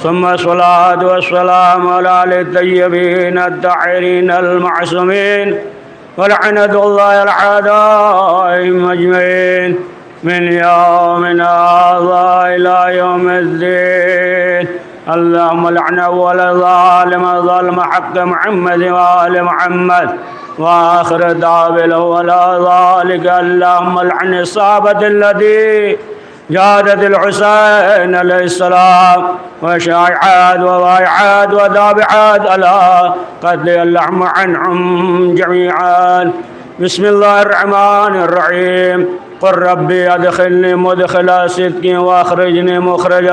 ثم الصلاة والسلام على آل الطيبين الطاهرين المعصومين ولعنة الله العدائم أجمعين من يومنا هذا إلى يوم الدين. اللهم لعن أول ظالم ظلم حق محمد وآل محمد وآخر دعوانا ولا ذلك. اللهم لعن الصحابة الذي جادت الحسين عليه السلام وشايعات وضايعات وذابحات على قتل اللحم عنهم جميعا. بسم الله الرحمن الرحيم. قل ربي أدخلني مدخل صدق وأخرجني مخرج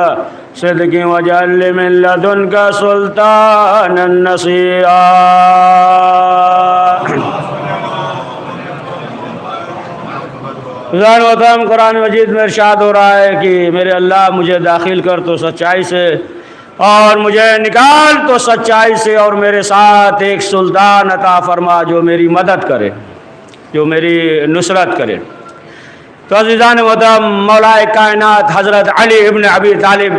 صدق واجعل لي من لدنك سلطانا نصيرا. محترم قرآن مجید میں ارشاد ہو رہا ہے کہ میرے اللہ مجھے داخل کر تو سچائی سے اور مجھے نکال تو سچائی سے، اور میرے ساتھ ایک سلطان عطا فرما جو میری مدد کرے، جو میری نصرت کرے. تو عزیزان محترم، مولا کائنات حضرت علی ابن ابی طالب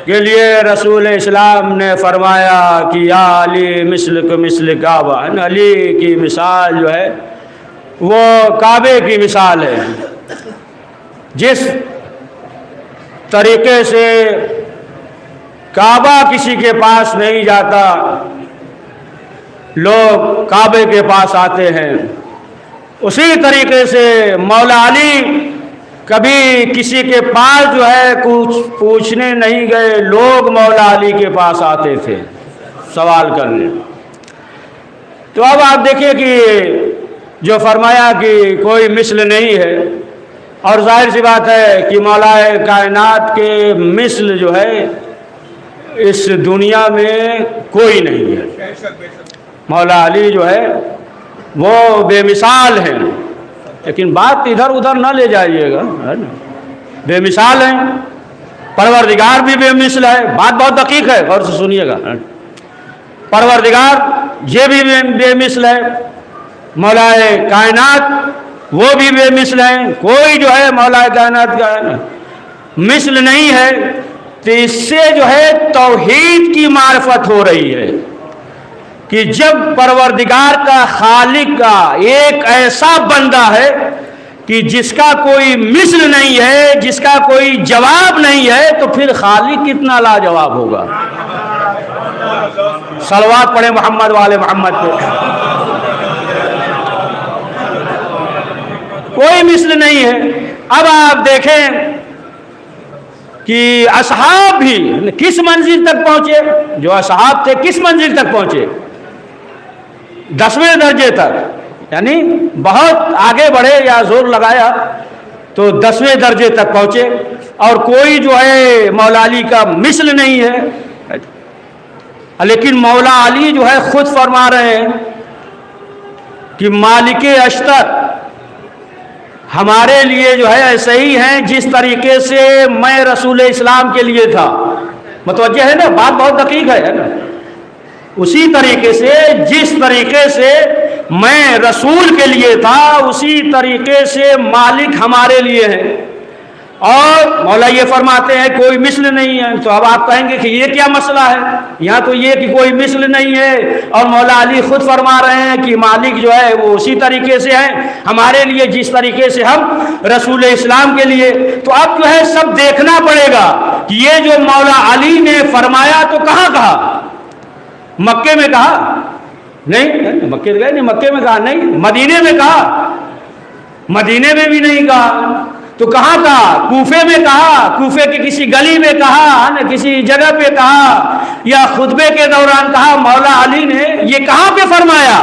کے لیے رسول اسلام نے فرمایا کہ یا علی مثلک مثل کعبہ. علی کی مثال جو ہے وہ کعبے کی مثال ہے. جس طریقے سے کعبہ کسی کے پاس نہیں جاتا، لوگ کعبے کے پاس آتے ہیں، اسی طریقے سے مولا علی کبھی کسی کے پاس جو ہے کچھ پوچھنے نہیں گئے، لوگ مولا علی کے پاس آتے تھے سوال کرنے. تو اب آپ دیکھیں کہ جو فرمایا کہ کوئی مثل نہیں ہے، اور ظاہر سی بات ہے کہ مولا کائنات کے مثل جو ہے اس دنیا میں کوئی نہیں ہے. مولا علی جو ہے وہ بے مثال ہیں، لیکن بات ادھر ادھر نہ لے جائیے گا، ہے نا. بے مثال ہیں، پروردگار بھی بے مثل ہے. بات بہت دقیق ہے، غور سے سنیے گا. پروردگار یہ بھی بے مثل ہے، مولا کائنات وہ بھی بے مثل ہیں. کوئی جو ہے مولا کائنات کا مثل نہیں ہے. تو اس سے جو ہے توحید کی معرفت ہو رہی ہے کہ جب پروردگار کا، خالق کا ایک ایسا بندہ ہے کہ جس کا کوئی مثل نہیں ہے، جس کا کوئی جواب نہیں ہے، تو پھر خالق کتنا لاجواب ہوگا. صلوات پڑھیں محمد والے محمد پہ. کوئی مثل نہیں ہے. اب آپ دیکھیں کہ اصحاب بھی کس منزل تک پہنچے، جو اصحاب تھے کس منزل تک پہنچے، 10ویں درجے تک، یعنی بہت آگے بڑھے یا زور لگایا تو 10ویں درجے تک پہنچے. اور کوئی جو ہے مولا علی کا مثل نہیں ہے. لیکن مولا علی جو ہے خود فرما رہے ہیں کہ مالک اشتر ہمارے لیے جو ہے ایسے ہی ہیں جس طریقے سے میں رسول اسلام کے لیے تھا. متوجہ ہے نا، بات بہت دقیق ہے نا. اسی طریقے سے جس طریقے سے میں رسول کے لیے تھا، اسی طریقے سے مالک ہمارے لیے ہیں. اور مولا یہ فرماتے ہیں کوئی مثل نہیں ہے. تو اب آپ کہیں گے کہ یہ کیا مسئلہ ہے، یہاں تو یہ کہ کوئی مثل نہیں ہے، اور مولا علی خود فرما رہے ہیں کہ مالک جو ہے وہ اسی طریقے سے ہیں ہمارے لیے جس طریقے سے ہم رسول اسلام کے لیے. تو اب جو ہے سب دیکھنا پڑے گا کہ یہ جو مولا علی نے فرمایا تو کہاں کہا. مکے میں کہا نہیں، مکے گئے نہیں، مکے میں کہا نہیں، مدینے میں کہا، مدینے میں بھی نہیں کہا. تو کہاں کہا؟ کوفے میں کہا، کوفے کی کسی گلی میں کہا، نہ کسی جگہ پہ کہا، یا خطبے کے دوران کہا. مولا علی نے یہ کہاں پہ فرمایا؟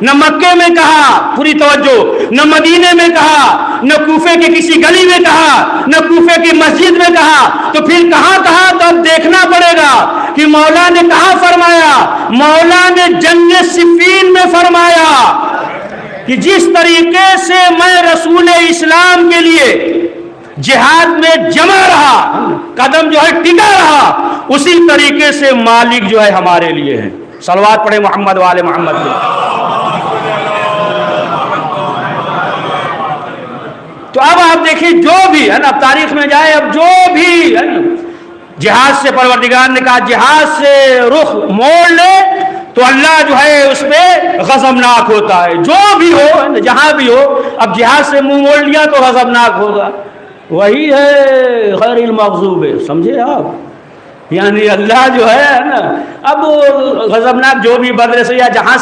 نہ مکے میں کہا، پوری توجہ، نہ مدینے میں کہا، نہ کوفے کے کسی گلی میں کہا، نہ کوفے کی مسجد میں کہا. تو پھر کہاں کہا؟ تو اب دیکھنا پڑے گا کہ مولا نے کہاں فرمایا. مولا نے جنگ صفین میں فرمایا کہ جس طریقے سے میں رسول اسلام کے لیے جہاد میں جمع رہا، قدم جو ہے ٹکا رہا، اسی طریقے سے مالک جو ہے ہمارے لیے ہے. صلوات پڑھے محمد والے محمد پہ. تو اب آپ دیکھیں جو بھی ہے نا تاریخ میں جائے، اب جو بھی ہے نا جہاد سے پروردگار نے کہا جہاد سے رخ موڑ لے تو اللہ جو ہے اس پہ غضبناک ہوتا ہے، جو بھی ہو جہاں بھی ہو، اب جہاد سے منہ موڑ لیا تو غضبناک ہوگا، وہی ہے غیر المغضوب، سمجھے آپ؟ یعنی اللہ جو ہے نا اب غضبناک جو بھی بدر سے یا جہاں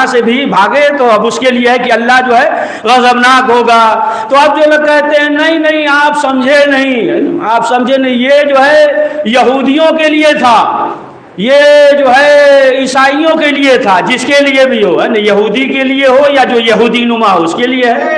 سے بھی بھاگے تو اب اس کے لیے ہے کہ اللہ جو ہے غضبناک ہوگا۔ تو اب جو لوگ کہتے ہیں نہیں آپ سمجھے نہیں، یہ جو ہے یہودیوں کے لیے تھا، یہ جو ہے عیسائیوں کے لیے تھا، جس کے لیے بھی ہو، یہودی کے لیے ہو یا جو یہودی نما ہو اس کے لیے ہے،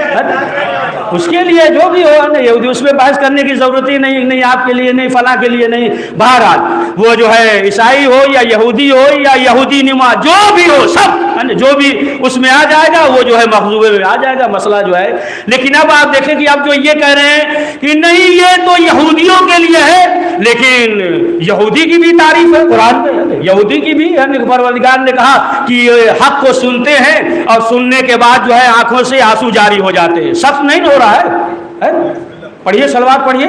اس کے لیے جو بھی ہو نا یہودی، اس میں بحث کرنے کی ضرورت ہی نہیں آپ کے لیے نہیں، فلاں کے لیے نہیں، بہرحال وہ جو ہے عیسائی ہو یا یہودی ہو یا یہودی نما جو بھی ہو، سب جو بھی اس میں آ جائے گا، وہ جو ہے مغضوبے میں آ جائے گا، مسئلہ جو ہے۔ لیکن اب آپ دیکھیں کہ اب جو یہ کہہ رہے ہیں کہ نہیں یہ تو یہودیوں کے لیے ہے، لیکن یہودی کی بھی تعریف ہے قرآن میں، یہودی کی بھی پروردگار نے کہا کہ حق کو سنتے ہیں اور سننے کے بعد جو ہے آنکھوں سے آنسو جاری ہو جاتے ہیں، سخت نہیں ہو رہا ہے؟ پڑھیے صلوات پڑھیے۔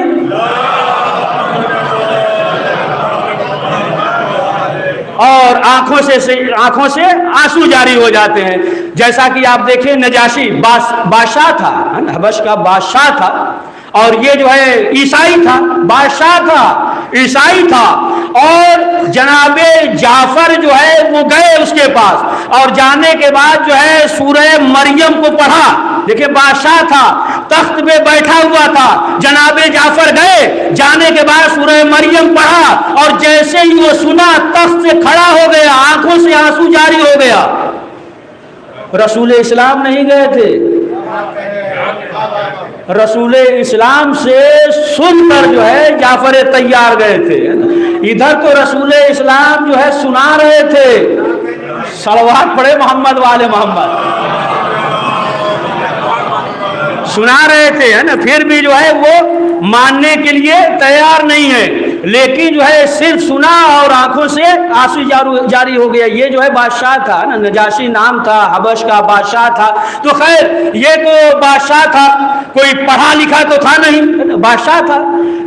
اور آنکھوں سے آنسو جاری ہو جاتے ہیں، جیسا کہ آپ دیکھیں نجاشی بادشاہ تھا، حبش کا بادشاہ تھا، اور یہ جو ہے عیسائی تھا، بادشاہ تھا عیسائی تھا، اور جناب جعفر جو ہے وہ گئے اس کے پاس، اور جانے کے بعد جو ہے سورہ مریم کو پڑھا، دیکھیں بادشاہ تھا تخت پہ بیٹھا ہوا تھا، جناب جعفر گئے، جانے کے بعد سورہ مریم پڑھا، اور جیسے ہی وہ سنا تخت سے کھڑا ہو گیا، آنکھوں سے آنسو جاری ہو گیا۔ رسول اسلام نہیں گئے تھے، رسول اسلام سے سن کر جو ہے جعفر طیار گئے تھے، ادھر تو رسول اسلام جو ہے سنا رہے تھے، صلوات پڑھے محمد والے محمد، سنا رہے تھے نا، پھر بھی جو ہے وہ ماننے کے لیے تیار نہیں ہے، لیکن جو ہے صرف سنا اور آنکھوں سے آنسو جاری ہو گیا۔ یہ جو ہے بادشاہ تھا نا، نجاشی نام تھا، حبش کا بادشاہ تھا، تو خیر یہ تو بادشاہ تھا، کوئی پڑھا لکھا تو تھا نہیں، بادشاہ تھا،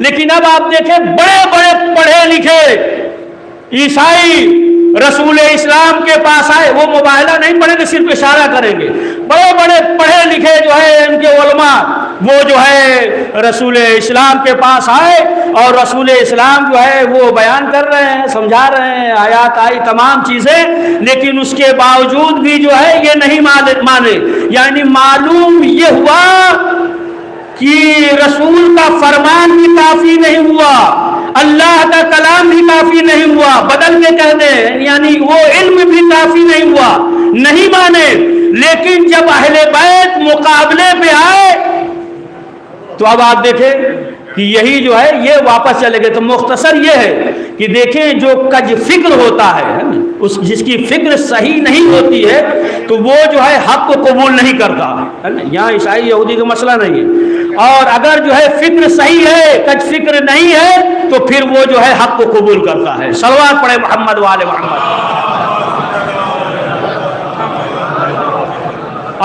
لیکن اب آپ دیکھیں بڑے بڑے پڑھے لکھے عیسائی رسول اسلام کے پاس آئے، وہ مباہلہ نہیں پڑھیں گے، صرف اشارہ کریں گے، بڑے بڑے پڑھے لکھے جو ہے ان کے علماء وہ جو ہے رسول اسلام کے پاس آئے، اور رسول اسلام جو ہے وہ بیان کر رہے ہیں، سمجھا رہے ہیں، آیات آئی تمام چیزیں، لیکن اس کے باوجود بھی جو ہے یہ نہیں مانے، یعنی معلوم یہ ہوا کہ رسول کا فرمان بھی کافی نہیں ہوا، اللہ کا کلام بھی کافی نہیں ہوا، بدل کے کہہ دیں یعنی وہ علم بھی کافی نہیں ہوا، نہیں مانے، لیکن جب اہل بیت مقابلے پہ آئے تو اب آپ دیکھیں کہ یہی جو ہے یہ واپس چلے گئے۔ تو مختصر یہ ہے کہ دیکھیں جو کج فکر ہوتا ہے جس کی فکر صحیح نہیں ہوتی ہے تو وہ جو ہے حق کو قبول نہیں کرتا ہے، یہاں عیسائی یہودی کا مسئلہ نہیں ہے، اور اگر جو ہے فکر صحیح ہے کج فکر نہیں ہے تو پھر وہ جو ہے حق کو قبول کرتا ہے۔ صلوات پڑھے محمد والے محمد۔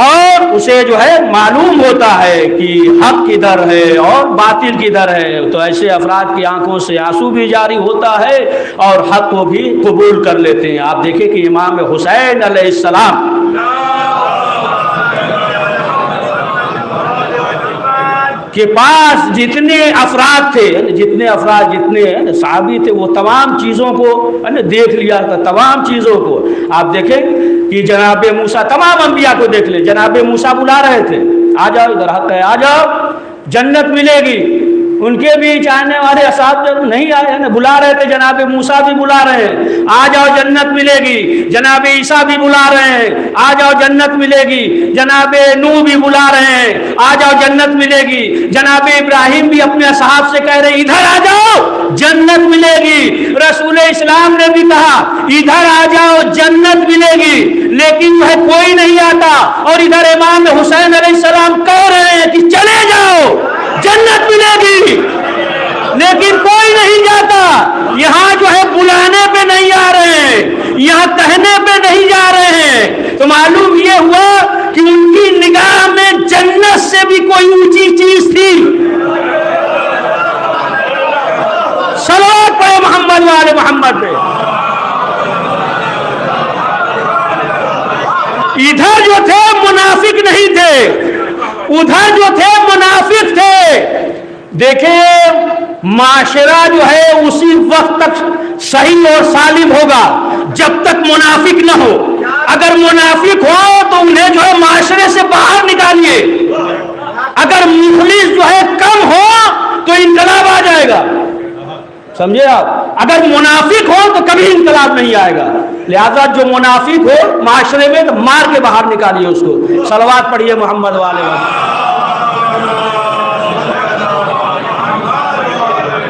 اور اسے جو ہے معلوم ہوتا ہے کہ حق کدھر ہے اور باطل کدھر ہے، تو ایسے افراد کی آنکھوں سے آنسو بھی جاری ہوتا ہے اور حق کو بھی قبول کر لیتے ہیں۔ آپ دیکھیں کہ امام حسین علیہ السلام کے پاس جتنے افراد جتنے صحابی تھے، وہ تمام چیزوں کو دیکھ لیا تھا، تمام چیزوں کو۔ آپ دیکھیں کہ جناب موسیٰ تمام انبیاء کو دیکھ لیں، جناب موسیٰ بلا رہے تھے، آ جاؤ ادھر حق ہے، آ جاؤ جنت ملے گی، ان کے بھی چاہنے والے اصحاب جب نہیں آئے نا، بلا رہے تھے، جناب موسیٰ بھی بلا رہے ہیں، آ جاؤ جنت ملے گی، جناب عیسیٰ بھی بلا رہے ہیں، آ جاؤ جنت ملے گی، جناب نوح بھی بلا رہے ہیں، آ جاؤ جنت ملے گی، جناب ابراہیم بھی اپنے اصحاب سے کہہ رہے ہیں ادھر آ جاؤ جنت ملے گی، رسول اسلام نے بھی کہا ادھر آ جاؤ جنت ملے گی، لیکن وہ کوئی نہیں آتا، اور ادھر امام حسین علیہ السلام کہہ رہے ہیں کہ چلے جاؤ جنت ملے گی، لیکن کوئی نہیں جاتا۔ یہاں جو ہے بلانے پہ نہیں آ رہے ہیں، یہاں کہنے پہ نہیں جا رہے ہیں، تو معلوم یہ ہوا کہ ان کی نگاہ میں جنت سے بھی کوئی اونچی چیز تھی، ادھر جو تھے منافق تھے. دیکھیں معاشرہ جو ہے اسی وقت تک صحیح اور سالم ہوگا جب تک منافق نہ ہو. اگر منافق ہو تو انہیں جو ہے معاشرے سے باہر نکالیے. اگر مخلص جو ہے کم ہو تو انقلاب آ جائے گا. سمجھے آپ؟ اگر منافق ہو تو کبھی انقلاب نہیں آئے گا. لہذا جو منافق ہو معاشرے میں تو مار کے باہر نکالیے اس کو. صلوات پڑھیے محمد والے وسلم.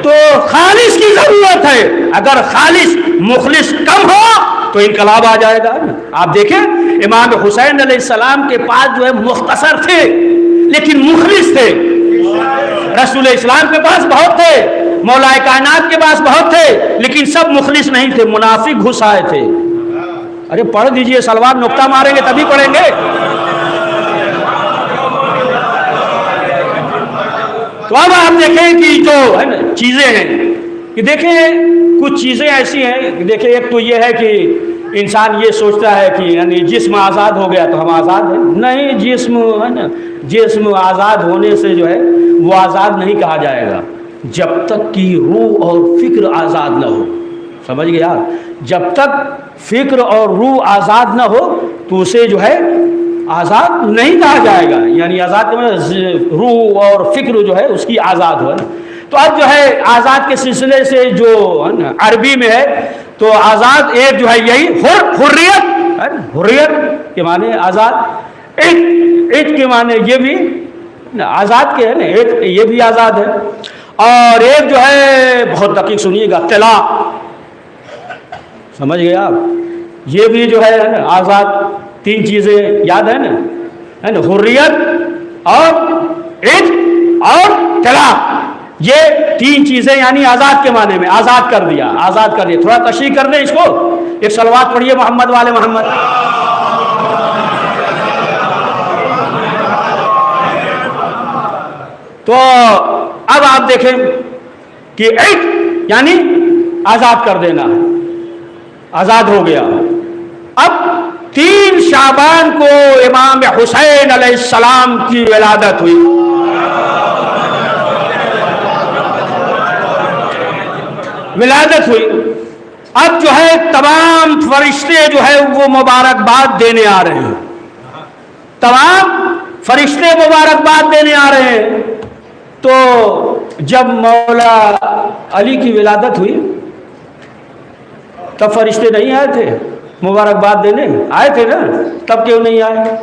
تو خالص کی ضرورت ہے. اگر خالص مخلص کم ہو تو انقلاب آ جائے گا. آپ دیکھیں امام حسین علیہ السلام کے پاس جو ہے مختصر تھے لیکن مخلص تھے. رسول اسلام کے پاس بہت تھے, مولا کائنات کے پاس بہت تھے, لیکن سب مخلص نہیں تھے, منافق گھس آئے تھے. ارے پڑھ دیجئے, سلوات نقطہ ماریں گے تبھی پڑھیں گے. تو اب آپ دیکھیں کہ جو ہے نا چیزیں ہیں کہ دیکھیں کچھ چیزیں ایسی ہیں کہ دیکھیں ایک تو یہ ہے کہ انسان یہ سوچتا ہے کہ یعنی جسم آزاد ہو گیا تو ہم آزاد ہیں. نہیں, جسم ہے نا, جسم آزاد ہونے سے جو ہے وہ آزاد نہیں کہا جائے گا جب تک کہ روح اور فکر آزاد نہ ہو. سمجھ گئے آپ؟ جب تک فکر اور روح آزاد نہ ہو تو اسے جو ہے آزاد نہیں کہا جائے گا. یعنی آزاد روح اور فکر جو ہے اس کی آزاد ہو. تو اب جو ہے آزاد کے سلسلے سے جو عربی میں ہے تو آزاد ایک جو ہے یہی حریت, حریت کے معنی آزاد, ایک کے معنی یہ بھی آزاد کے ہے نا, ایک یہ بھی آزاد ہے. اور ایک جو ہے بہت دقیق سنیے گا, طلاق. سمجھ گئے آپ؟ یہ بھی جو ہے نا آزاد. تین چیزیں یاد ہے نا, حریت اور عشق اور طلاق. یہ تین چیزیں یعنی آزاد کے معنی میں آزاد کر دیا, آزاد کر دیا. تھوڑا تشریح کر دیں اس کو. ایک صلوات پڑھیے محمد والے محمد. تو اب آپ دیکھیں کہ عشق یعنی آزاد کر دینا, آزاد ہو گیا. اب 3 شعبان کو امام حسین علیہ السلام کی ولادت ہوئی. ولادت ہوئی. اب جو ہے تمام فرشتے جو ہے وہ مبارکباد دینے آ رہے ہیں. تمام فرشتے مبارکباد دینے آ رہے ہیں. تو جب مولا علی کی ولادت ہوئی تب فرشتے نہیں آئے تھے مبارکباد دینے؟ آئے تھے نا, تب کیوں نہیں آئے؟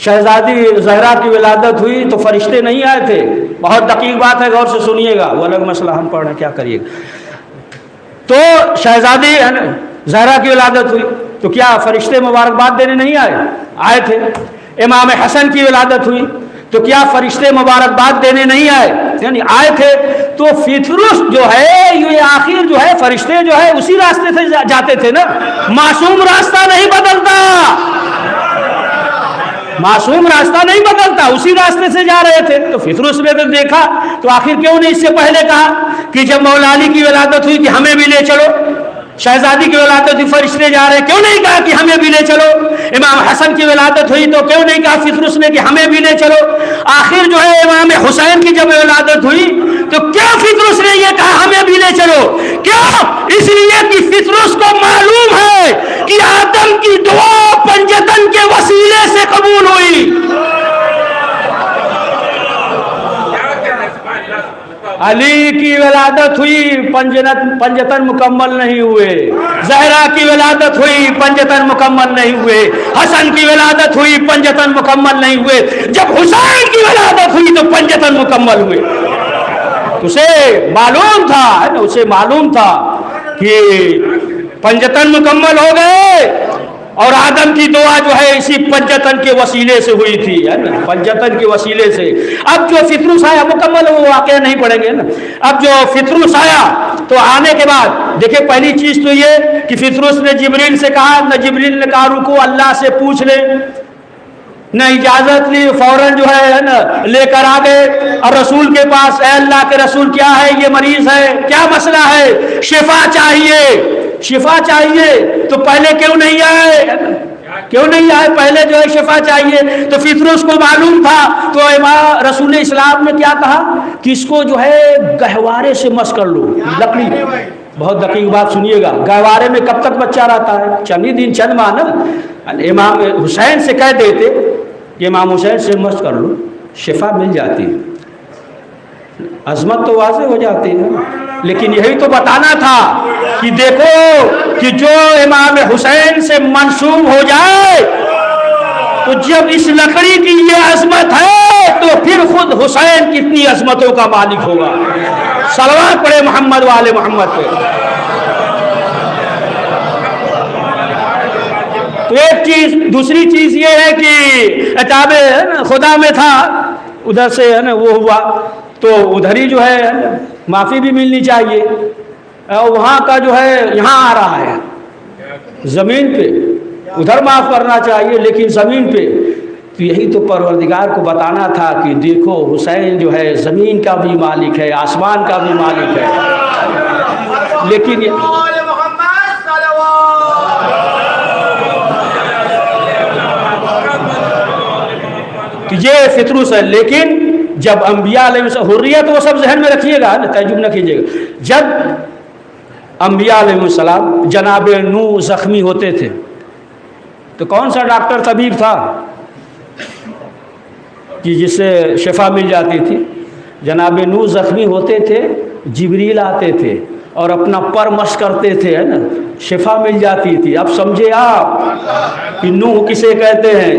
شہزادی زہرا کی ولادت ہوئی تو فرشتے نہیں آئے تھے. بہت دقیق بات ہے, غور سے سنیے گا, وہ الگ مسئلہ, ہم پڑھ رہے ہیں, کیا کریے گا. تو شہزادی زہرا کی ولادت ہوئی تو کیا فرشتے مبارکباد دینے نہیں آئے؟ آئے تھے. امام حسن کی ولادت ہوئی تو کیا فرشتے مبارکباد دینے نہیں آئے؟ یعنی آئے تھے. تو فطرت جو ہے یہ آخر جو ہے فرشتے جو ہے اسی راستے سے جاتے تھے نا. معصوم راستہ نہیں بدلتا, معصوم راستہ نہیں بدلتا, اسی راستے سے جا رہے تھے. تو فطرت نے تو دیکھا تو آخر کیوں نہیں اس سے پہلے کہا کہ جب مولا علی کی ولادت ہوئی کہ ہمیں بھی لے چلو. شہزادی کی ولادت ہوئی فرشتے جا رہے, کیوں نہیں کہا کہ ہمیں بھی لے چلو. امام حسن کی ولادت ہوئی تو کیوں نہیں کہا فطرت نے کہ ہمیں بھی لے چلو. آخر جو ہے امام حسین کی جب ولادت ہوئی تو کیا فطرت نے یہ کہا ہمیں بھی لے چلو؟ کیوں؟ اس لیے کہ فطرت کو معلوم ہے کہ آدم کی دعا پنجتن کے وسیلے سے قبول ہوئی. علی کی ولادت ہوئی, پنجتن مکمل نہیں ہوئے. زہرا کی ولادت ہوئی, پنجتن مکمل نہیں ہوئے. حسن کی ولادت ہوئی, پنجتن مکمل نہیں ہوئے. جب حسین کی ولادت ہوئی تو پنجتن مکمل ہوئے. اسے معلوم تھا, اسے معلوم تھا کہ پنجتن مکمل ہو گئے اور آدم کی دعا جو ہے اسی پنجتن کے وسیلے سے ہوئی تھی, پنجتن کے وسیلے سے. اب جو فطرت آیا مکمل وہ واقعہ نہیں پڑھیں گے نا. اب جو فطرت آیا تو آنے کے بعد دیکھیں پہلی چیز تو یہ کہ فطرت نے جبریل سے کہا, نہ جبریل نے کہا رکو اللہ سے پوچھ لے, نہ اجازت لی, فوراً جو ہے نا لے کر آ گئے اور رسول کے پاس. اے اللہ کے رسول کیا ہے, یہ مریض ہے, کیا مسئلہ ہے, شفا چاہیے, شفا چاہیے. تو پہلے کیوں نہیں آئے؟ کیوں نہیں آئے؟ پہلے جو ہے شفا چاہیے، تو فطرس کو معلوم تھا، تو امام رسول اسلام نے کیا کہا کہ اس کو جو ہے گہوارے سے مس کر لو، لکڑی۔ بہت دقیق بات سنیے گا، گہوارے میں کب تک بچہ رہتا ہے؟ چند ہی دن، چند ماہ نا۔ امام حسین سے کہہ دیتے کہ امام حسین سے مس کر لو، شفا مل جاتی ہے، عظمت تو واضح ہو جاتی ہے۔ لیکن یہی تو بتانا تھا کہ دیکھو کہ جو امام حسین سے منسوب ہو جائے، تو جب اس لکڑی کی یہ عظمت ہے تو پھر خود حسین کتنی عظمتوں کا مالک ہوگا۔ صلوات پڑھے محمد والے محمد پہ۔ تو ایک چیز، دوسری چیز یہ ہے کہ عتاب خدا میں تھا، ادھر سے ہے نا وہ ہوا، تو ادھر ہی جو ہے معافی بھی ملنی چاہیے، اور وہاں کا جو ہے یہاں آ رہا ہے زمین پہ، ادھر معاف کرنا چاہیے لیکن زمین پہ۔ تو یہی تو پروردگار کو بتانا تھا کہ دیکھو حسین جو ہے زمین کا بھی مالک ہے، آسمان کا بھی مالک ہے، لیکن یہ فطرس ہے۔ لیکن جب انبیاء علیہ السلام، حریت وہ سب ذہن میں رکھیے گا، تعجب نہ کیجیے گا، جب انبیاء علیہ السلام جناب نوح زخمی ہوتے تھے تو کون سا ڈاکٹر طبیب تھا کہ جس سے شفا مل جاتی تھی؟ جناب نوح زخمی ہوتے تھے، جبریل آتے تھے اور اپنا پر مس کرتے تھے، ہے نا، شفا مل جاتی تھی۔ اب سمجھے آپ کہ نوح کسے کہتے ہیں،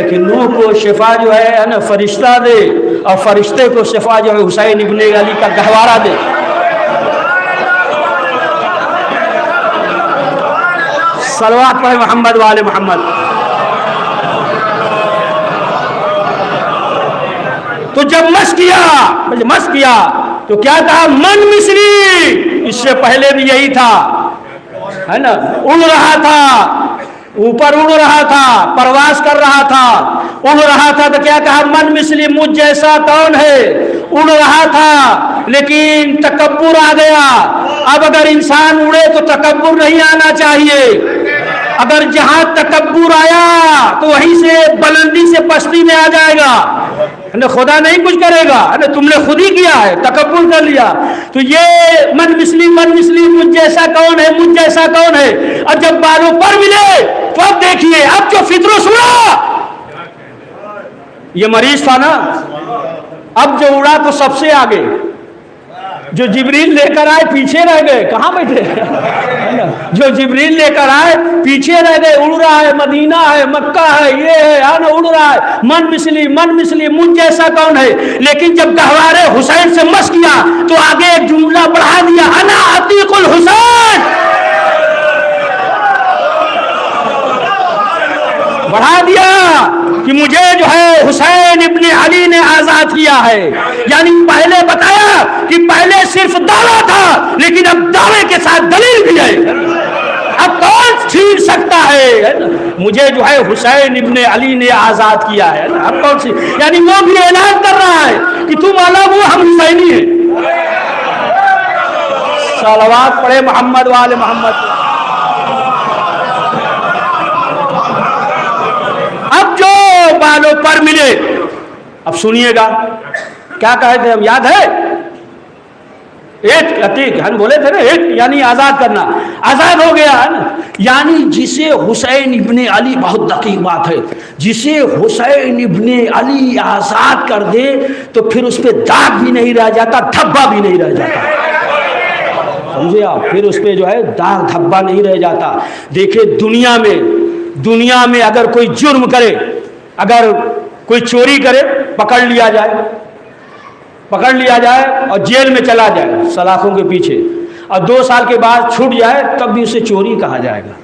کہ نوح کو شفا جو ہے نا فرشتہ دے، اور فرشتے کو شفا جو ہے حسین ابن علی کا گہوارہ دے۔ صلوات پڑھے محمد والے محمد۔ تو جب مس کیا تو کیا کہا؟ من مصری۔ اس سے پہلے بھی یہی تھا، ہے نا، اڑ رہا تھا، اوپر اڑ رہا تھا، پرواز کر رہا تھا، اڑ رہا تھا، تو کیا کہا؟ من مثلی، مجھ جیسا کون ہے؟ اڑ رہا تھا لیکن تکبر آ گیا۔ اب اگر انسان اڑے تو تکبر نہیں آنا چاہیے، اگر جہاں تکبر آیا تو وہیں سے بلندی سے پستی میں آ جائے گا، خدا نہیں کچھ کرے گا، تم نے خود ہی کیا ہے، تکبر کر لیا۔ تو یہ من مثلی مجھ جیسا کون ہے، مجھ جیسا کون ہے، اور جب بالوں پر ملے تو اب دیکھیے، اب جو فطرس اڑا، یہ مریض تھا نا، اب جو اڑا تو سب سے آگے، جو جبریل لے کر آئے پیچھے رہ گئے، کہاں بیٹھے؟ جو جبریل لے کر آئے پیچھے رہ گئے، اڑ رہا ہے، مدینہ ہے، مکہ ہے، یہ ہے نا، اڑ رہا ہے، من مثلی مجھ جیسا کون ہے۔ لیکن جب گہوارے حسین سے مس کیا تو آگے ایک جملہ بڑھا دیا، انا عتیق الحسین، بڑھا دیا کہ مجھے جو ہے حسین ابن علی نے آزاد کیا ہے۔ یعنی پہلے بتایا کہ پہلے صرف دعویٰ تھا، لیکن اب دعوے کے ساتھ دلیل بھی ہے۔ اب کون چھین سکتا ہے مجھے جو ہے حسین ابن علی نے آزاد کیا ہے؟ اب کون سی، یعنی وہ بھی اعلان کر رہا ہے کہ تم الگ ہو، ہم حسینی ہیں۔ صلوات پڑھے محمد والے محمد۔ بالوں پر ملے، اب سنیے گا کیا کہے تھے ہم، یاد ہے؟ ایک عتیق ہم بولے تھے نا، ایک یعنی آزاد کرنا، آزاد ہو گیا ہے نا۔ یعنی جسے حسین ابن علی، بہت دقیق بات ہے، جسے حسین ابن علی آزاد کر دے تو پھر اس پہ داغ بھی نہیں رہ جاتا، دھبا بھی نہیں رہ جاتا، سمجھے آپ؟ پھر اس پہ جو ہے داغ دھبا نہیں رہ جاتا۔ دیکھیں دنیا میں اگر کوئی جرم کرے، اگر کوئی چوری کرے، پکڑ لیا جائے اور جیل میں چلا جائے سلاخوں کے پیچھے، اور 2 سال کے بعد چھوٹ جائے، تب بھی اسے چوری کہا جائے گا،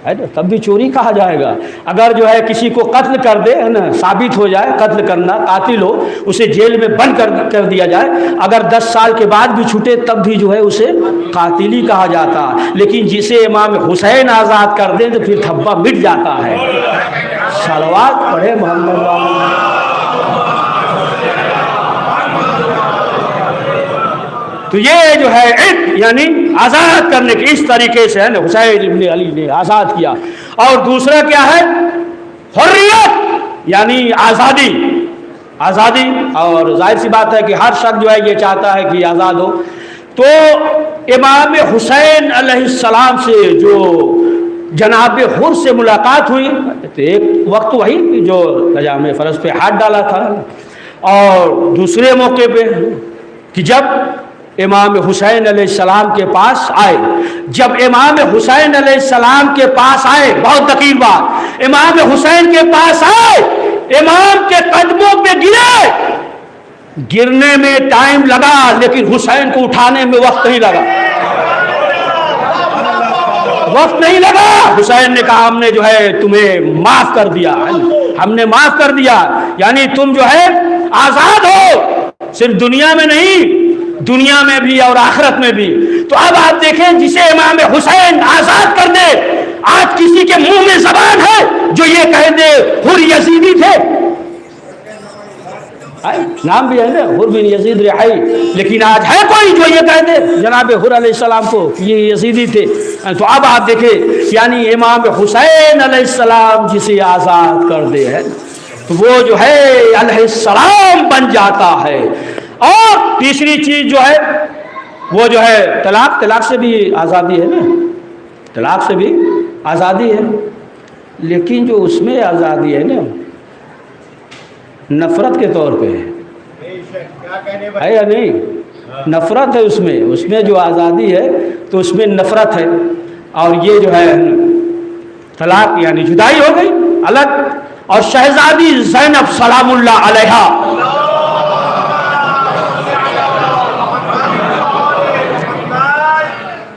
ہے نا، تب بھی چوری کہا جائے گا۔ اگر جو ہے کسی کو قتل کر دے، ہے نا، ثابت ہو جائے قتل کرنا، قاتل ہو، اسے جیل میں بند کر دیا جائے، اگر 10 سال کے بعد بھی چھوٹے تب بھی جو ہے اسے قاتل ہی کہا جاتا۔ لیکن جسے امام حسین آزاد کر دیں تو پھر دھبا مٹ جاتا ہے۔ صلوات پڑھے محمد والے۔ تو یہ جو ہے یعنی آزاد کرنے کے اس طریقے سے ہے نا حسین ابن علی نے آزاد کیا۔ اور دوسرا کیا ہے؟ حریت، یعنی آزادی. آزادی. اور ظاہر سی بات ہے کہ ہر شخص جو ہے یہ چاہتا ہے کہ آزاد ہو. تو امام حسین علیہ السلام سے جو جناب حر سے ملاقات ہوئی تو ایک وقت وہی جو نظام فرض پہ ہاتھ ڈالا تھا، اور دوسرے موقع پہ کہ جب امام حسین علیہ السلام کے پاس آئے. جب امام حسین علیہ السلام کے پاس آئے، بہت دقیق بات، امام حسین کے پاس آئے، امام کے قدموں پہ گرے. گرنے میں ٹائم لگا لیکن حسین کو اٹھانے میں وقت نہیں لگا. وقت نہیں لگا. حسین نے کہا ہم نے جو ہے تمہیں معاف کر دیا، ہم نے معاف کر دیا، یعنی تم جو ہے آزاد ہو، صرف دنیا میں نہیں، دنیا میں بھی اور آخرت میں بھی. تو اب آپ دیکھیں جسے امام حسین آزاد کر دے، آج کسی کے منہ میں زبان ہے جو یہ کہہ دے حر یزیدی تھے. نام بھی ہے نا حر بن یزید رہائی، لیکن آج ہے کوئی جو یہ کہہ دے جناب حر علیہ السلام کو یہ یزیدی تھے؟ تو اب آپ دیکھیں یعنی امام حسین علیہ السلام جسے آزاد کر دے ہے تو وہ جو ہے علیہ السلام بن جاتا ہے. اور تیسری چیز جو ہے وہ جو ہے طلاق. طلاق سے بھی آزادی ہے نا، طلاق سے بھی آزادی ہے، لیکن جو اس میں آزادی ہے نا نفرت کے طور پہ ہے یا نہیں؟ نفرت ہے اس میں جو آزادی ہے تو اس میں نفرت ہے. اور یہ جو ہے طلاق یعنی جدائی ہو گئی الگ. اور شہزادی زینب سلام اللہ علیہا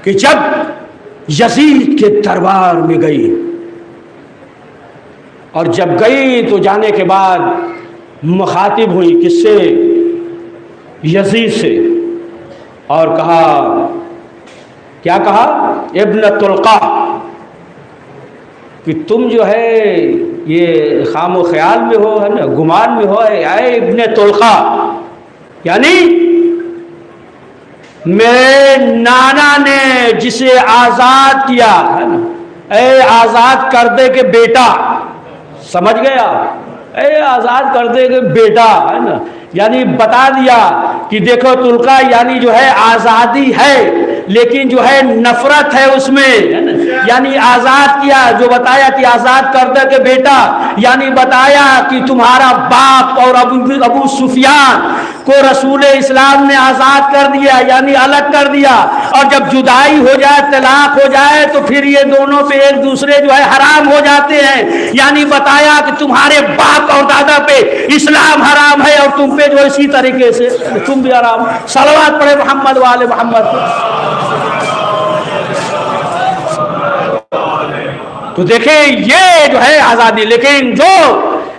کہ جب یزید کے دربار میں گئی، اور جب گئی تو جانے کے بعد مخاطب ہوئی کس سے؟ یزید سے. اور کہا، کیا کہا؟ ابنۃ القا، کہ تم جو ہے یہ خام و خیال میں ہو، ہے نا، گمان میں ہو، اے ابنۃ القا، یعنی میرے نانا نے جسے آزاد کیا ہے نا، اے آزاد کر دے کے بیٹا. سمجھ گیا؟ اے آزاد کر دے کے بیٹا، ہے نا، یعنی بتا دیا کہ دیکھو تلقا یعنی جو ہے آزادی ہے لیکن جو ہے نفرت ہے اس میں، یعنی آزاد کیا، جو بتایا کہ آزاد کر دے کے بیٹا، یعنی بتایا کہ تمہارا باپ اور ابو سفیان کو رسول اسلام نے آزاد کر دیا، یعنی الگ کر دیا. اور جب جدائی ہو جائے، طلاق ہو جائے تو پھر یہ دونوں پہ ایک دوسرے جو ہے حرام ہو جاتے ہیں. یعنی بتایا کہ تمہارے باپ اور دادا پہ اسلام حرام ہے اور تم پہ جو اسی طریقے سے تم بھی حرام. صلوات پڑھے محمد والے محمد. تو دیکھیں یہ جو ہے آزادی. لیکن جو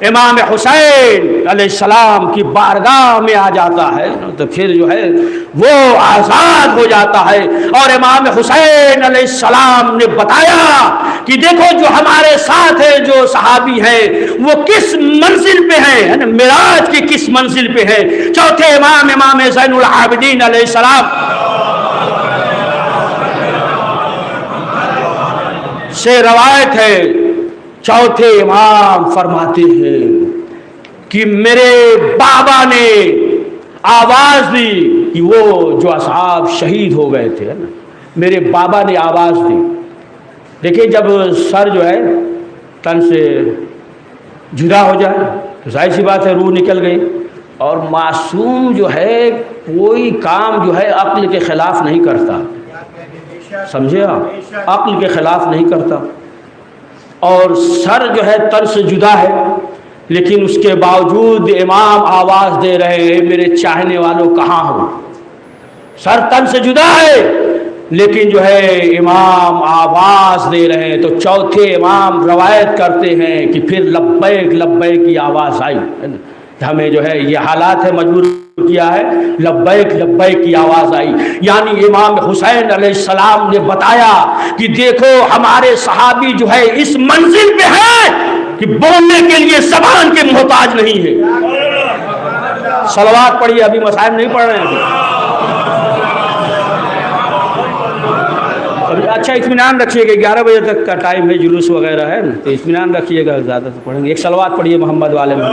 امام حسین علیہ السلام کی بارگاہ میں آ جاتا ہے تو پھر جو ہے وہ آزاد ہو جاتا ہے. اور امام حسین علیہ السلام نے بتایا کہ دیکھو جو ہمارے ساتھ ہے جو صحابی ہیں وہ کس منزل پہ ہیں، معراج کی کس منزل پہ ہیں. چوتھے امام زین العابدین علیہ السلام سے روایت ہے، چوتھے امام فرماتے ہیں کہ میرے بابا نے آواز دی کہ وہ جو اصحاب شہید ہو گئے تھے نا، میرے بابا نے آواز دی. دیکھیں جب سر جو ہے تن سے جدا ہو جائے تو ظاہر سی بات ہے روح نکل گئی. اور معصوم جو ہے کوئی کام جو ہے عقل کے خلاف نہیں کرتا، سمجھے آپ، عقل کے خلاف نہیں کرتا. اور سر جو ہے تن سے جدا ہے لیکن اس کے باوجود امام آواز دے رہے ہیں میرے چاہنے والوں کہاں ہو. سر تن سے جدا ہے لیکن جو ہے امام آواز دے رہے ہیں. تو چوتھے امام روایت کرتے ہیں کہ پھر لبیک لبیک کی آواز آئی. ہمیں جو ہے یہ حالات ہے مجبور کیا ہے، لبیک لبیک کی آواز آئی. یعنی امام حسین علیہ السلام نے بتایا کہ دیکھو ہمارے صحابی جو ہے اس منزل پہ ہے کہ بولنے کے لیے زبان کے محتاج نہیں ہے. صلوات پڑھیے، ابھی مسائل نہیں پڑھ رہے ہیں. اچھا اطمینان رکھیے گا، 11 بجے تک کا ٹائم ہے، جلوس وغیرہ ہے نا، تو اطمینان رکھیے گا، زیادہ تو پڑھیں گے۔ ایک صلوات پڑھیے محمد والے میں،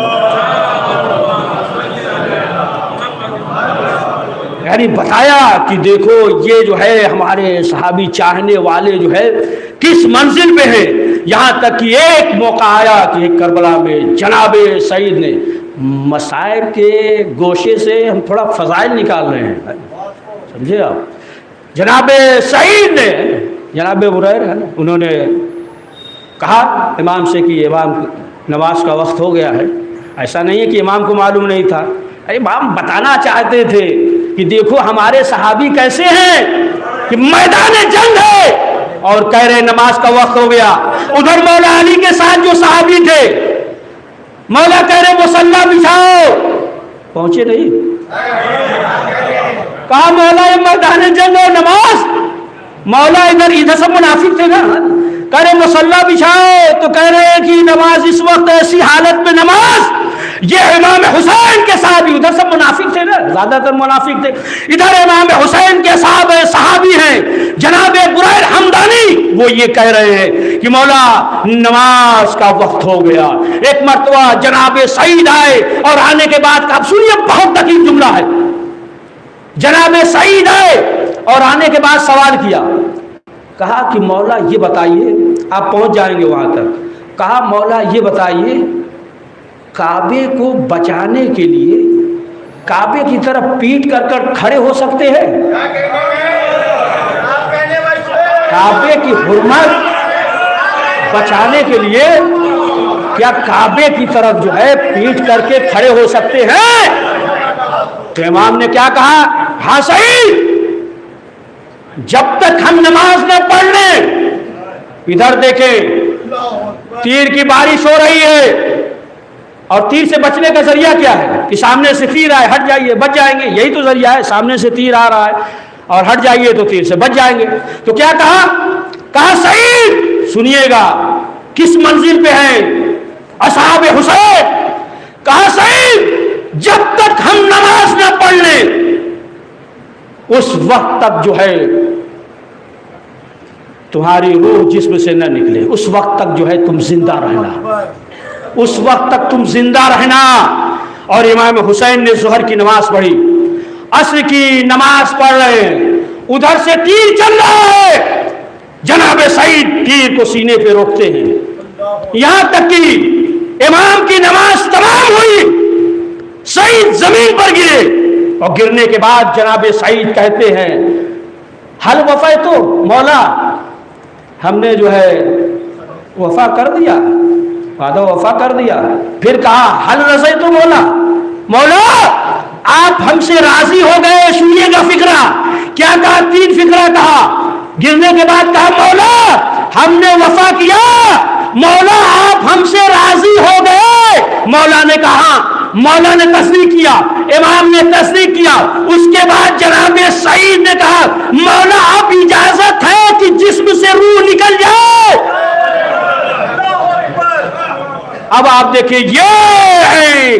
یعنی بتایا کہ دیکھو یہ جو ہے ہمارے صحابی چاہنے والے جو ہے کس منزل پہ ہیں، یہاں تک کہ ایک موقع آیا کہ کربلا میں جناب سعید نے، مسائل کے گوشے سے ہم تھوڑا فضائل نکال رہے ہیں، سمجھے آپ، جناب سعید نے، جناب بریر ہے نا، انہوں نے کہا امام سے کہ امام نماز کا وقت ہو گیا ہے۔ ایسا نہیں ہے کہ امام کو معلوم نہیں تھا، امام بتانا چاہتے تھے کہ دیکھو ہمارے صحابی کیسے ہیں کہ میدان جنگ ہے اور کہہ رہے نماز کا وقت ہو گیا۔ ادھر مولا علی کے ساتھ جو صحابی تھے، مولا کہہ رہے مصلی بچھاؤ، پہنچے نہیں، کہا مولا یہ میدان جنگ اور نماز، مولا ادھر سب منافق تھے نا، کہہ رہے مصلی بچھاؤ، تو کہہ رہے کہ نماز اس وقت ایسی حالت میں نماز، یہ امام حسین کے صحابی، ادھر سب منافق تھے نا، زیادہ تر منافق تھے، ادھر امام حسین کے صحابی ہیں جناب بریر حمدانی، وہ یہ کہہ رہے ہیں کہ مولا نماز کا وقت ہو گیا۔ ایک مرتبہ جناب سعید آئے اور آنے کے بعد آپ سنیے، بہت دقیق جملہ ہے، جناب سعید آئے اور آنے کے بعد سوال کیا، کہا کہ مولا یہ بتائیے، آپ پہنچ جائیں گے وہاں تک، کہا مولا یہ بتائیے کعبے کو بچانے کے لیے کعبے کی طرف پیٹ کر کر کھڑے ہو سکتے ہیں؟ کعبے کی حرمت بچانے کے لیے کیا کعبے کی طرف جو ہے پیٹ کر کے کھڑے ہو سکتے ہیں؟ تو امام نے کیا کہا، ہاں صحیح، جب تک ہم نماز نہ پڑھ لیں، ادھر دیکھیں تیر کی بارش ہو رہی ہے، اور تیر سے بچنے کا ذریعہ کیا ہے کہ سامنے سے تیر آئے ہٹ جائیے بچ جائیں گے، یہی تو ذریعہ ہے، سامنے سے تیر آ رہا ہے اور ہٹ جائیے تو تیر سے بچ جائیں گے۔ تو کیا کہا سعید سنیے گا کس منزل پہ ہیں اصحاب حسین، کہا سعید جب تک ہم نماز نہ پڑھ لیں اس وقت تک جو ہے تمہاری روح جسم سے نہ نکلے، اس وقت تک جو ہے تم زندہ رہنا، اس وقت تک تم زندہ رہنا۔ اور امام حسین نے ظہر کی نماز پڑھی، عصر کی نماز پڑھ رہے ہیں، ادھر سے تیر چل رہا ہے، جناب سعید تیر کو سینے پہ روکتے ہیں، یہاں تک کہ امام کی نماز تمام ہوئی، سعید زمین پر گرے، اور گرنے کے بعد جناب سعید کہتے ہیں حل وفا تو مولا، ہم نے جو ہے وفا کر دیا، وعدہ وفا کر دیا۔ پھر کہا حل رضی تو مولا آپ ہم سے راضی ہو گئے، سنیے گا فقرہ، کیا کہا، 3 فقرہ کہا، گرنے کے بعد کہا مولا ہم نے وفا کیا، مولا آپ ہم سے راضی ہو گئے، مولا نے کہا، مولا نے تصدیق کیا، امام نے تصدیق کیا، اس کے بعد جناب سعید نے کہا مولا اب اجازت ہے کہ جسم سے روح نکل جائے۔ اب آپ دیکھیں یہ ہے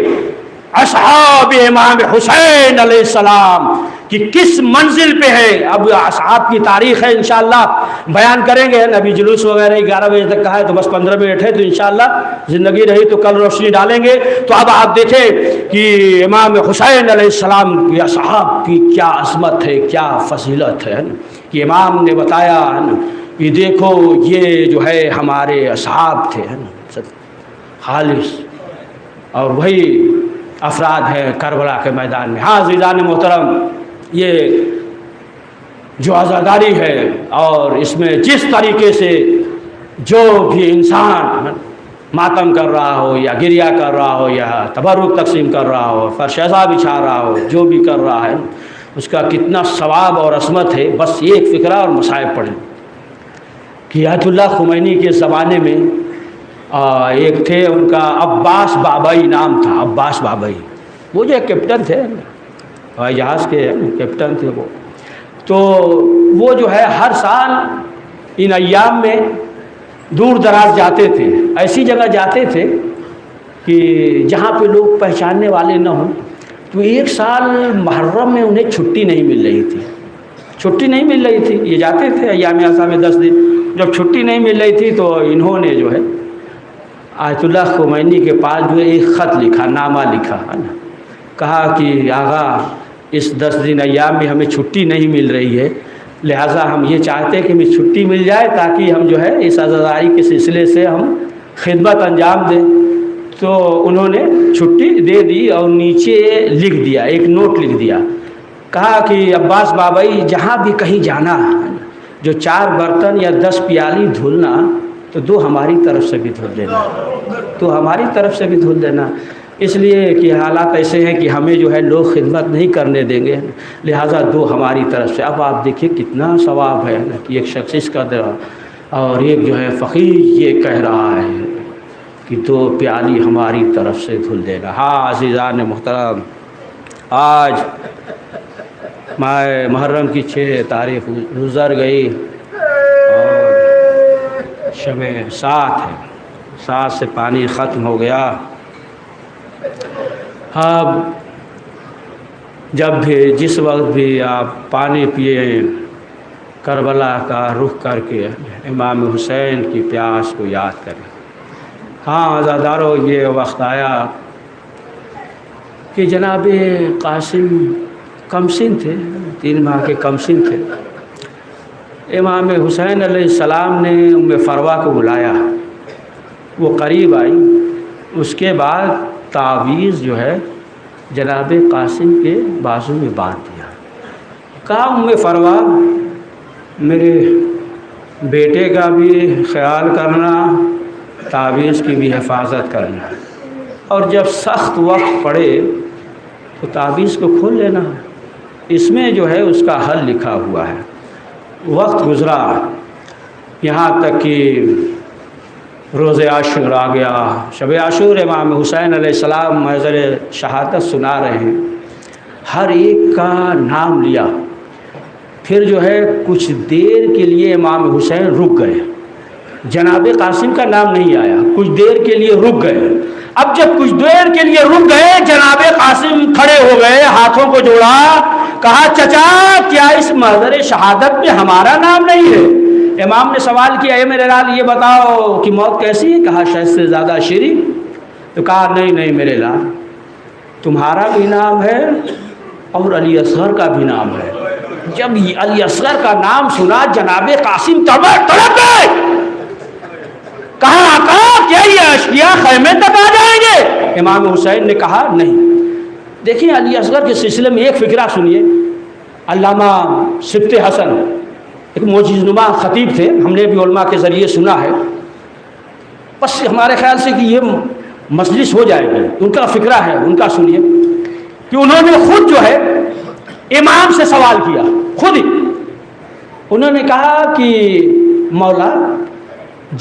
اصحاب امام حسین علیہ السلام کہ کس منزل پہ ہے۔ اب اصحاب کی تاریخ ہے انشاءاللہ بیان کریں گے، ابھی جلوس وغیرہ 11 بجے تک کا ہے تو بس 15 منٹ ہے، تو انشاءاللہ زندگی رہی تو کل روشنی ڈالیں گے۔ تو اب آپ دیکھیں کہ امام حسین علیہ السلام کی اصحاب کی کیا عظمت ہے، کیا فضیلت ہے کہ امام نے بتایا ہے نا کہ دیکھو یہ جو ہے ہمارے اصحاب تھے، ہے نا، خالص، اور وہی افراد ہیں کربلا کے میدان میں۔ ہاں عزیزان محترم، یہ جو عزاداری ہے اور اس میں جس طریقے سے جو بھی انسان ماتم کر رہا ہو یا گریہ کر رہا ہو یا تبرک تقسیم کر رہا ہو، فرشیزہ بچھا رہا ہو، جو بھی کر رہا ہے اس کا کتنا ثواب اور عظمت ہے۔ بس ایک فقرہ اور مصائب پڑھیں کہ آیت اللہ خمینی کے زمانے میں ایک تھے، ان کا عباس بابئی نام تھا، عباس بابئی، وہ جو کیپٹن تھے ہوائی جہاز کے کیپٹن تھے وہ، تو وہ جو ہے ہر سال ان ایام میں دور دراز جاتے تھے، ایسی جگہ جاتے تھے کہ جہاں پہ لوگ پہچاننے والے نہ ہوں، تو ایک سال محرم میں انہیں چھٹی نہیں مل رہی تھی، چھٹی نہیں مل رہی تھی، یہ جاتے تھے ایام اعصام میں 10 دن، جب چھٹی نہیں مل رہی تھی تو انہوں نے جو ہے آیت اللہ خمینی کے پاس جو ہے ایک خط لکھا، نامہ لکھا ہے نا، کہا کہ آغا اس 10 دن ایام میں ہمیں چھٹی نہیں مل رہی ہے، لہٰذا ہم یہ چاہتے ہیں کہ ہمیں چھٹی مل جائے تاکہ ہم جو ہے اس عزاداری کے سلسلے سے ہم خدمت انجام دیں۔ تو انہوں نے چھٹی دے دی اور نیچے لکھ دیا، ایک نوٹ لکھ دیا، کہا کہ عباس بابائی جہاں بھی کہیں جانا، جو 4 برتن یا 10 پیالی دھلنا تو 2 ہماری طرف سے بھی دھل دینا، تو ہماری طرف سے بھی دھل دینا، اس لیے کہ حالات ایسے ہیں کہ ہمیں جو ہے لوگ خدمت نہیں کرنے دیں گے، لہٰذا 2 ہماری طرف سے۔ اب آپ دیکھیے کتنا ثواب ہے کہ ایک شخص اس کا اور ایک جو ہے فقیر یہ کہہ رہا ہے کہ 2 پیالی ہماری طرف سے دھل دینا۔ ہاں عزیزان محترم، آج ماہ محرم کی 6 تاریخ گزر گئی اور شب 7 ہے، 7 سے پانی ختم ہو گیا۔ اب جب بھی جس وقت بھی آپ پانی پیئیں، کربلا کا رخ کر کے امام حسین کی پیاس کو یاد کریں۔ ہاں عزادارو، یہ وقت آیا کہ جناب قاسم کمسن تھے، 3 ماہ کے کمسن تھے۔ امام حسین علیہ السلام نے ام فروا کو بلایا، وہ قریب آئی، اس کے بعد تعویذ جو ہے جناب قاسم کے بازو میں باندھ دیا، کہا ام فروا میرے بیٹے کا بھی خیال کرنا، تعویذ کی بھی حفاظت کرنا، اور جب سخت وقت پڑے تو تعویذ کو کھول لینا، اس میں جو ہے اس کا حل لکھا ہوا ہے۔ وقت گزرا، یہاں تک کہ روز عاشور آ گیا، شب عاشور امام حسین علیہ السلام محضر شہادت سنا رہے ہیں، ہر ایک کا نام لیا، پھر جو ہے کچھ دیر کے لیے امام حسین رک گئے، جناب قاسم کا نام نہیں آیا، کچھ دیر کے لیے رک گئے۔ اب جب کچھ دیر کے لیے رک گئے، جناب قاسم کھڑے ہو گئے، ہاتھوں کو جوڑا، کہا چچا کیا اس محضر شہادت میں ہمارا نام نہیں ہے؟ امام نے سوال کیا، اے میرے لال یہ بتاؤ کہ موت کیسی ہے؟ کہا شاید سے زیادہ شیریں۔ تو کہا نہیں میرے لال، تمہارا بھی نام ہے اور علی اصغر کا بھی نام ہے۔ جب علی اصغر کا نام سنا جناب قاسم تڑپ گئے، کہا آقا کیا یہ اشقیاء خیمے تک آ جائیں گے؟ امام حسین نے کہا نہیں۔ دیکھیں علی اصغر کے سلسلے میں ایک فقرہ سنیے، علامہ سبط حسن ایک معجز نما خطیب تھے، ہم نے بھی علماء کے ذریعے سنا ہے، بس ہمارے خیال سے کہ یہ مجلس ہو جائے گی، ان کا فقرہ ہے، ان کا سنیے کہ انہوں نے خود جو ہے امام سے سوال کیا، خود ہی انہوں نے کہا کہ مولا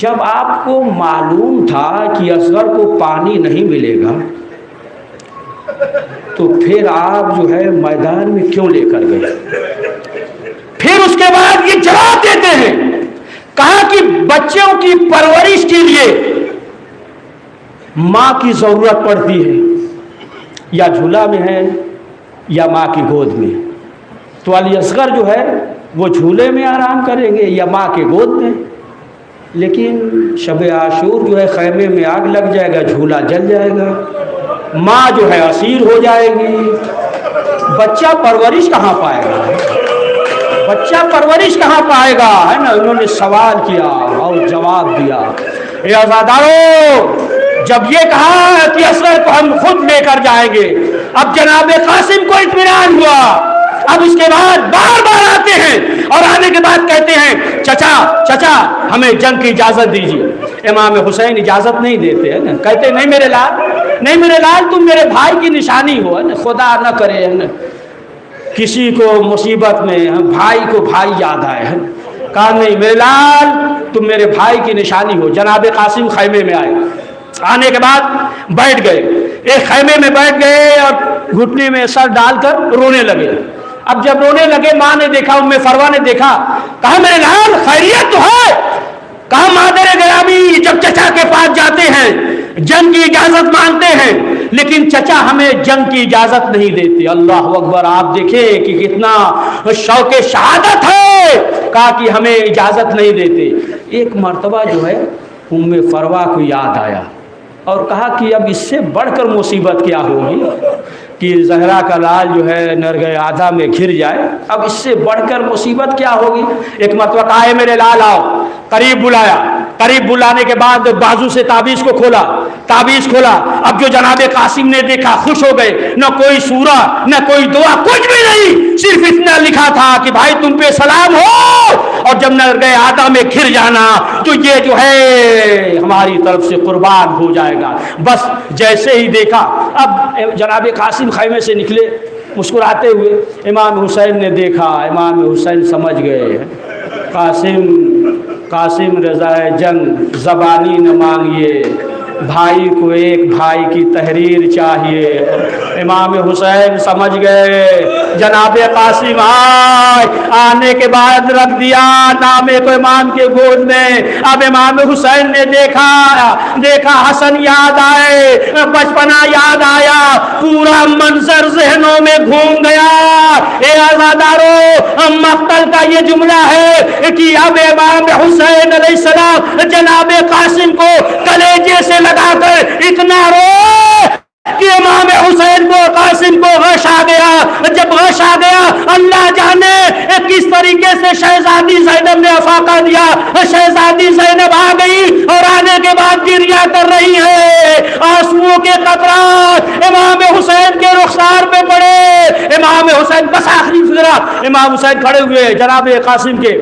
جب آپ کو معلوم تھا کہ اصغر کو پانی نہیں ملے گا تو پھر آپ جو ہے میدان میں کیوں لے کر گئے؟ پھر اس کے بعد یہ جواب دیتے ہیں، کہا کہ بچوں کی پرورش کے لیے ماں کی ضرورت پڑتی ہے، یا جھولا میں ہے یا ماں کی گود میں، تو علی اصغر جو ہے وہ جھولے میں آرام کریں گے یا ماں کے گود میں، لیکن شب عاشور جو ہے خیمے میں آگ لگ جائے گا، جھولا جل جائے گا، ماں جو ہے اسیر ہو جائے گی، بچہ پرورش کہاں پائے گا؟ بچہ پرورش کہاں پائے گا؟ ہے نا، انہوں نے سوال کیا اور جواب دیا۔ اے عزادارو، جب یہ کہا کہ اصغر کو ہم خود لے کر جائیں گے، اب جناب قاسم کو اطمینان ہوا، اب اس کے بعد بار بار آتے ہیں اور آنے کے بعد کہتے ہیں چچا ہمیں جنگ کی اجازت دیجیے۔ امام حسین اجازت نہیں دیتے ہیں نا، کہتے نہیں میرے لال تم میرے بھائی کی نشانی ہو، خدا نہ کرے کسی کو مصیبت میں بھائی کو بھائی یاد آئے ہیں، کہا نہیں میرے لال تم میرے بھائی کی نشانی ہو۔ جناب قاسم خیمے میں آئے، آنے کے بعد بیٹھ گئے، ایک خیمے میں بیٹھ گئے اور گھٹنے میں سر ڈال کر رونے لگے۔ اب جب رونے لگے، ماں نے دیکھا، ام فروا نے دیکھا، کہا میرے لال خیریت تو ہے؟ کہا مادر گرامی جب چچا کے پاس جاتے ہیں جنگ کی اجازت مانگتے ہیں لیکن چچا ہمیں جنگ کی اجازت نہیں دیتے. اللہ اکبر. آپ دیکھیں کہ کتنا شوق شہادت ہے. کہا کہ ہمیں اجازت نہیں دیتے. ایک مرتبہ جو ہے ام فروا کو یاد آیا اور کہا کہ اب اس سے بڑھ کر مصیبت کیا ہوگی کہ زہرا کا لال جو ہے نرگہ آدھا میں گھر جائے. اب اس سے بڑھ کر مصیبت کیا ہوگی. ایک مرتبہ کہا ہے میرے لال آؤ. قریب بلایا. قریب بلانے کے بعد بازو سے تعویذ کو کھولا. تعویذ کھولا. اب جو جناب قاسم نے دیکھا خوش ہو گئے. نہ کوئی سورہ نہ کوئی دعا کچھ بھی نہیں, صرف اتنا لکھا تھا کہ بھائی تم پہ سلام ہو اور جب نرگہ آدھا میں گھر جانا تو یہ جو ہے ہماری طرف سے قربان ہو جائے گا. بس جیسے ہی دیکھا اب جناب قاسم خیمے سے نکلے مسکراتے ہوئے. امام حسین نے دیکھا. امام حسین سمجھ گئے قاسم رضا جنگ زبانی نہ مانگیے, بھائی کو ایک بھائی کی تحریر چاہیے. امام حسین سمجھ گئے جناب قاسم آنے کے بعد رکھ دیا نامے کو امام کے گود میں. اب امام حسین نے دیکھا حسن یاد آئے, بچپنا یاد آیا, پورا منظر ذہنوں میں گھوم گیا. اے آزادارو, مقتل کا یہ جملہ ہے کہ اب امام حسین علیہ السلام جناب قاسم کو کلیجے سے لگا کر اتنا رو کہ امام حسین کو قاسم کو غش آ گیا. جب غش آ گیا اللہ جانے کس طریقے سے شہزادی زینب نے افاقہ دیا. شہزادی زینب آ گئی اور آنے کے بعد گریہ کر رہی ہے. آنسوؤں کے قطرات امام حسین کے رخسار پہ پڑے. امام حسین بس آخری فکرہ. امام حسین کھڑے ہوئے جناب قاسم کے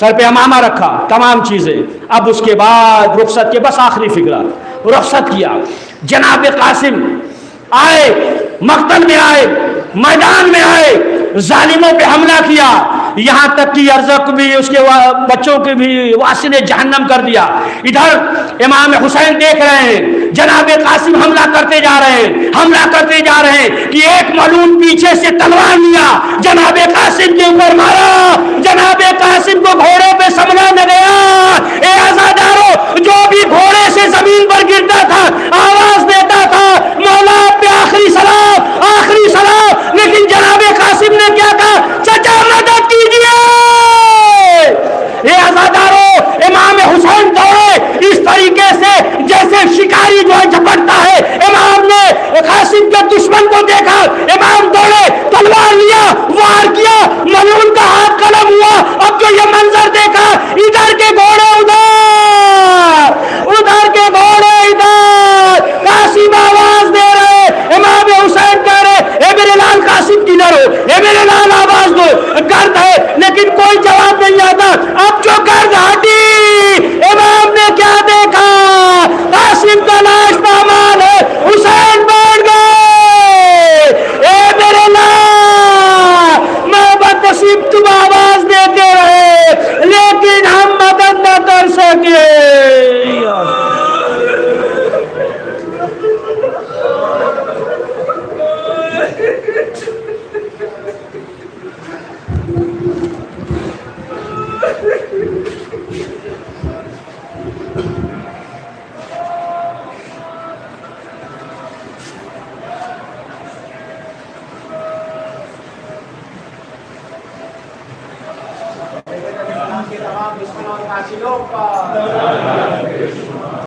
سر پہ امامہ رکھا, تمام چیزیں. اب اس کے بعد رخصت کے بس آخری فکرہ رخصت کیا. جناب قاسم آئے, مقتل میں آئے, میدان میں آئے, ظالموں پہ حملہ کیا, یہاں تک کہ ارزق بھی اس کے بچوں کے بھی واسطے جہنم کر دیا. ادھر امام حسین دیکھ رہے ہیں جناب قاسم حملہ کرتے جا رہے ہیں کہ ایک ملعون پیچھے سے تلوار لیا, جناب قاسم کے اوپر مارا. جناب قاسم کو گھوڑے پہ سنبھلا نہ گیا. اے آزادارو, جو بھی گھوڑے سے زمین پر گرتا تھا آواز دیتا تھا مولا پہ آخری سلام, لیکن جناب قاسم نے کیا کہا, چچا مدد کیجیے. اے آزادارو, امام حسین دوڑے اس طریقے سے جیسے شکاری جو ہے جھپٹتا ہے. امام نے قاسم کے دشمن کو دیکھا, امام دوڑے, تلوار لیا, وار کیا, ملعون کا ہاتھ قلم ہوا. اب جو یہ منظر دیکھا, ادھر کے گھوڑے ادھر کے گھوڑے ادھر, قاسم آواز دے رہے, امام حسین کہہ رہے اے میرے لال قاسم کدھر ہو, اے میرے لال آواز دو. گرد ہے لیکن کوئی جواب نہیں آتا. اب جو گرد ہٹی, امام نے کیا دیکھا, قاسم کا لاش پامال ہے. حسین بیٹھ گئے. اے میرے لال, میں بدنصیب تم آواز دیتے رہے لیکن ہم مدد نہ کر سکے. تمام دشمنوں اور قاتلوں کا